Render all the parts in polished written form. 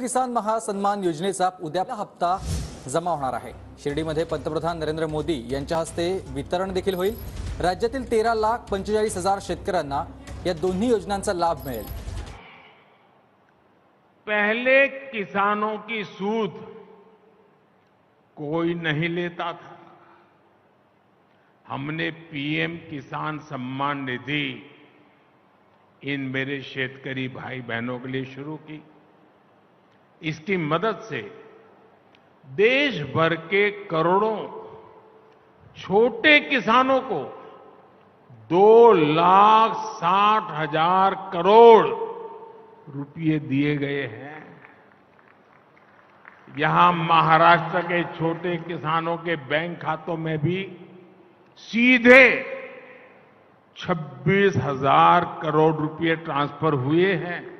किसान महासन्मान योजनेचा उद्या हप्ता जमा होणार आहे। शिर्डीमध्ये पंतप्रधान नरेंद्र मोदी यांच्या हस्ते वितरण देखील होईल। राज्यातील 13,45,000 शेतकऱ्यांना या दोन्ही योजनांचा लाभ मिळेल। पहले किसानों की सूद कोई नहीं लेता था। हमने पीएम किसान सम्मान निधि इन मेरे शेतकरी भाई बहनों के लिए शुरू की। इसकी मदद से देश भर के करोड़ों छोटे किसानों को 2,60,000 करोड़ रुपए दिए गए हैं। यहां महाराष्ट्र के छोटे किसानों के बैंक खातों में भी सीधे 26,000 करोड़ रुपए ट्रांसफर हुए हैं।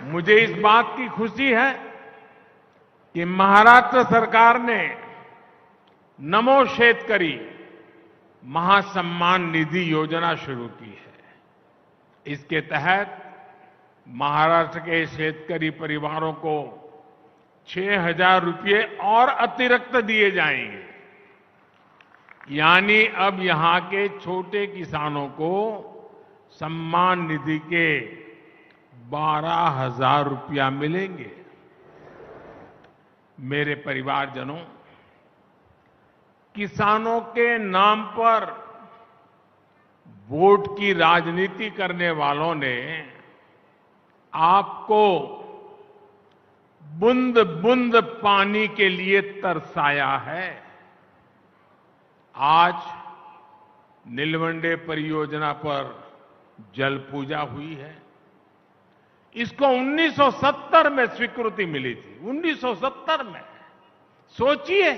मुझे इस बात की खुशी है कि महाराष्ट्र सरकार ने नमो शेतकरी महासम्मान निधि योजना शुरू की है। इसके तहत महाराष्ट्र के शेतकरी परिवारों को 6,000 रुपए और अतिरिक्त दिए जाएंगे। यानी अब यहां के छोटे किसानों को सम्मान निधि के 12,000 रुपया मिलेंगे। मेरे परिवारजनों, किसानों के नाम पर वोट की राजनीति करने वालों ने आपको बूंद बूंद पानी के लिए तरसाया है। आज नीलवंडे परियोजना पर जल पूजा हुई है। इसको 1970 में स्वीकृति मिली थी। 1970 में सोचिए,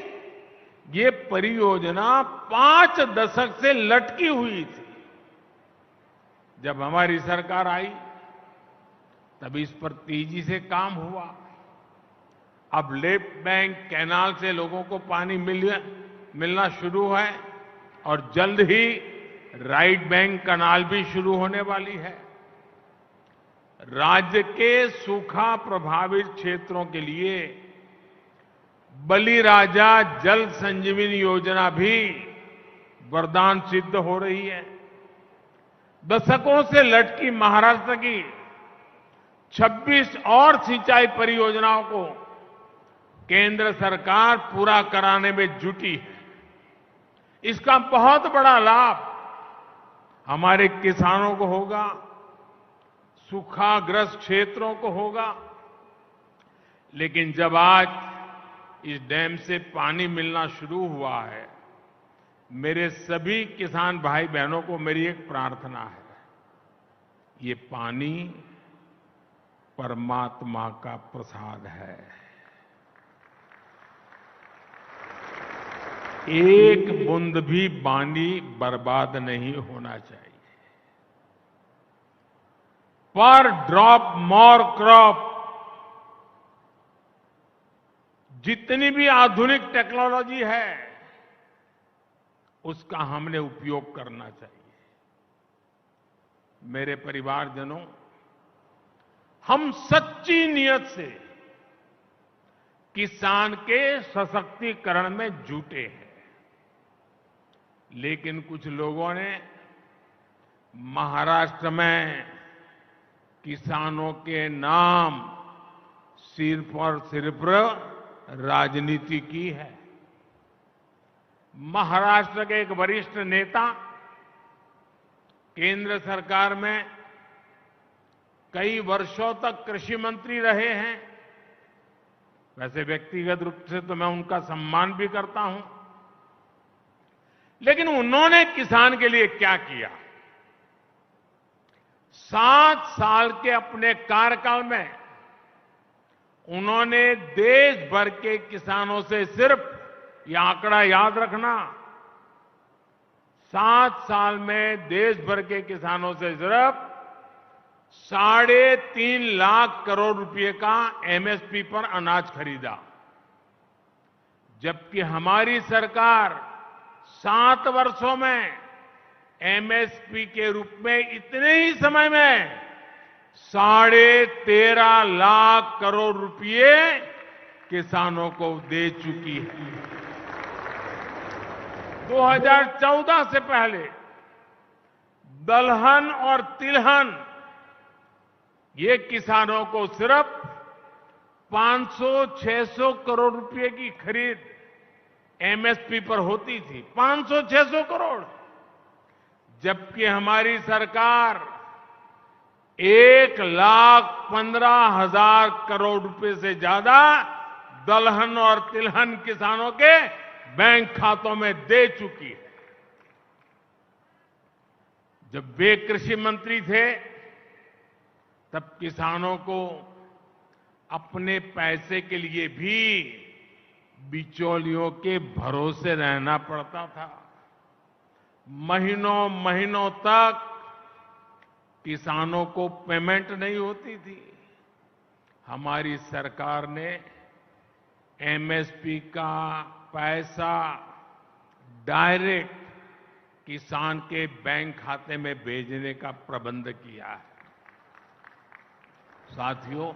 ये परियोजना 5 दशक से लटकी हुई थी। जब हमारी सरकार आई तब इस पर तेजी से काम हुआ। अब लेफ्ट बैंक कैनाल से लोगों को पानी मिलना शुरू है और जल्द ही राइट बैंक कैनाल भी शुरू होने वाली है। राज्य के सूखा प्रभावित क्षेत्रों के लिए बलिराजा जल संजीवनी योजना भी वरदान सिद्ध हो रही है। दशकों से लटकी महाराष्ट्र की 26 और सिंचाई परियोजनाओं को केंद्र सरकार पूरा कराने में जुटी है। इसका बहुत बड़ा लाभ हमारे किसानों को होगा, सूखाग्रस्त क्षेत्रों को होगा। लेकिन जब आज इस डैम से पानी मिलना शुरू हुआ है, मेरे सभी किसान भाई बहनों को मेरी एक प्रार्थना है, ये पानी परमात्मा का प्रसाद है। एक बूंद भी पानी बर्बाद नहीं होना चाहिए। पर ड्रॉप मोर क्रॉप, जितनी भी आधुनिक टेक्नोलॉजी है उसका हमने उपयोग करना चाहिए। मेरे परिवारजनों, हम सच्ची नियत से किसान के सशक्तिकरण में जुटे हैं। लेकिन कुछ लोगों ने महाराष्ट्र में किसानों के नाम सिर्फ और सिर्फ राजनीति की है। महाराष्ट्र के एक वरिष्ठ नेता केंद्र सरकार में कई वर्षों तक कृषि मंत्री रहे हैं। वैसे व्यक्तिगत रूप से तो मैं उनका सम्मान भी करता हूं, लेकिन उन्होंने किसान के लिए क्या किया? 7 साल के अपने कार्यकाल में उन्होंने देश भर के किसानों से सिर्फ, यह आंकड़ा याद रखना, 7 साल में देश भर के किसानों से सिर्फ 3.5 लाख करोड़ रुपए का एमएसपी पर अनाज खरीदा। जबकि हमारी सरकार 7 वर्षों में एमएसपी के रूप में इतने ही समय में 13.5 करोड़ रुपए किसानों को दे चुकी है। 2014 से पहले दलहन और तिलहन ये किसानों को सिर्फ 500-600 करोड़ रुपए की खरीद एमएसपी पर होती थी। 500-600 करोड़, जबकि हमारी सरकार 1,15,000 करोड़ रुपए से ज्यादा दलहन और तिलहन किसानों के बैंक खातों में दे चुकी है। जब वे कृषि मंत्री थे तब किसानों को अपने पैसे के लिए भी बिचौलियों के भरोसे रहना पड़ता था। महीनों महीनों तक किसानों को पेमेंट नहीं होती थी। हमारी सरकार ने एमएसपी का पैसा डायरेक्ट किसान के बैंक खाते में भेजने का प्रबंध किया है। साथियों,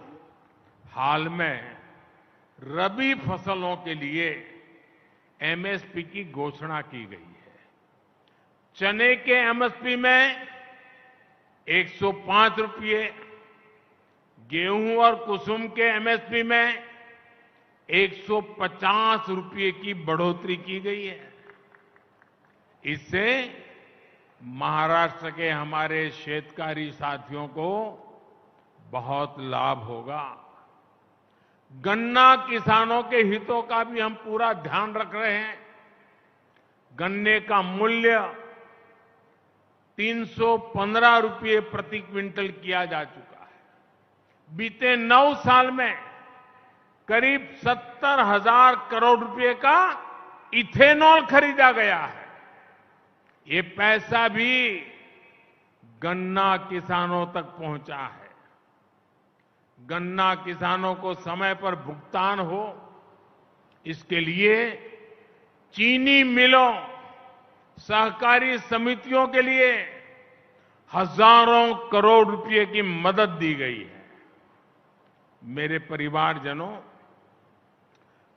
हाल में रबी फसलों के लिए एमएसपी की घोषणा की गई है। चने के एमएसपी में 105 रुपये, गेहूं और कुसुम के एमएसपी में 150 रुपये की बढ़ोतरी की गई है। इससे महाराष्ट्र के हमारे शेतकारी साथियों को बहुत लाभ होगा। गन्ना किसानों के हितों का भी हम पूरा ध्यान रख रहे हैं। गन्ने का मूल्य 315 रुपये प्रति क्विंटल किया जा चुका है। बीते 9 साल में करीब 70,000 करोड़ रुपए का इथेनॉल खरीदा गया है। ये पैसा भी गन्ना किसानों तक पहुंचा है। गन्ना किसानों को समय पर भुगतान हो, इसके लिए चीनी मिलों, सहकारी समितियों के लिए हजारों करोड़ रुपए की मदद दी गई है। मेरे परिवारजनों,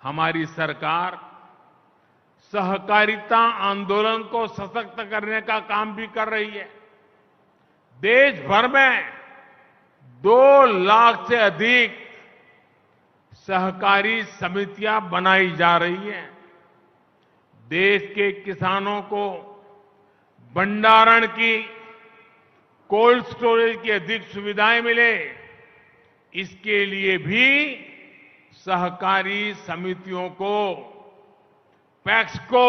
हमारी सरकार सहकारिता आंदोलन को सशक्त करने का काम भी कर रही है। देश भर में 2 लाख से अधिक सहकारी समितियां बनाई जा रही हैं। देश के किसानों को भंडारण की, कोल्ड स्टोरेज की अधिक सुविधाएं मिले, इसके लिए भी सहकारी समितियों को, पैक्स को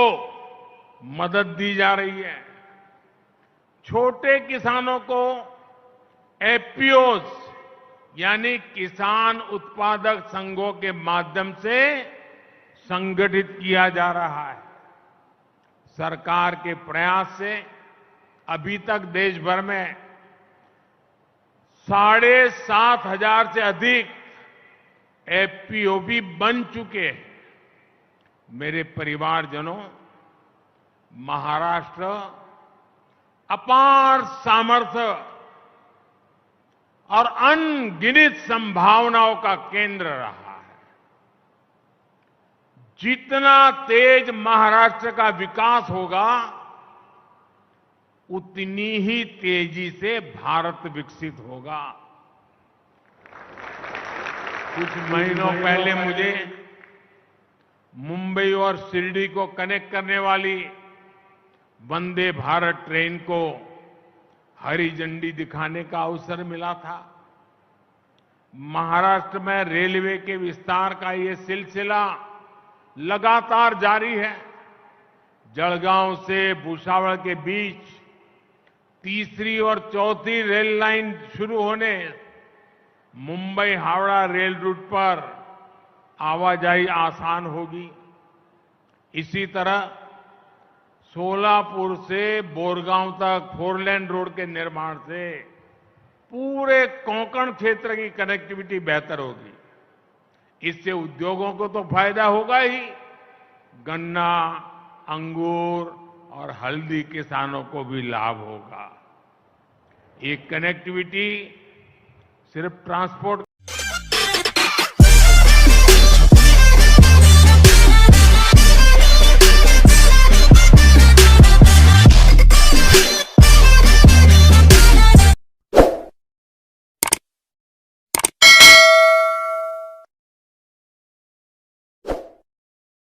मदद दी जा रही है। छोटे किसानों को एफपीओस यानी किसान उत्पादक संघों के माध्यम से संगठित किया जा रहा है। सरकार के प्रयास से अभी तक देश भर में 7,500 से अधिक एफपीओ भी बन चुके हैं। मेरे परिवारजनों, महाराष्ट्र अपार सामर्थ्य और अनगिनत संभावनाओं का केंद्र रहा है। जितना तेज महाराष्ट्र का विकास होगा, उतनी ही तेजी से भारत विकसित होगा। कुछ महीनों पहले मुझे मुंबई और शिरडी को कनेक्ट करने वाली वंदे भारत ट्रेन को हरी झंडी दिखाने का अवसर मिला था। महाराष्ट्र में रेलवे के विस्तार का ये सिलसिला लगातार जारी है। जलगांव से भुसावल के बीच तीसरी और चौथी रेल लाइन शुरू होने, मुंबई हावड़ा रेल रूट पर आवाजाही आसान होगी। इसी तरह सोलापुर से बोरगांव तक 4 लेन रोड के निर्माण से पूरे कोंकण क्षेत्र की कनेक्टिविटी बेहतर होगी। इससे उद्योगों को तो फायदा होगा ही, गन्ना, अंगूर और हल्दी किसानों को भी लाभ होगा। ये कनेक्टिविटी सिर्फ ट्रांसपोर्ट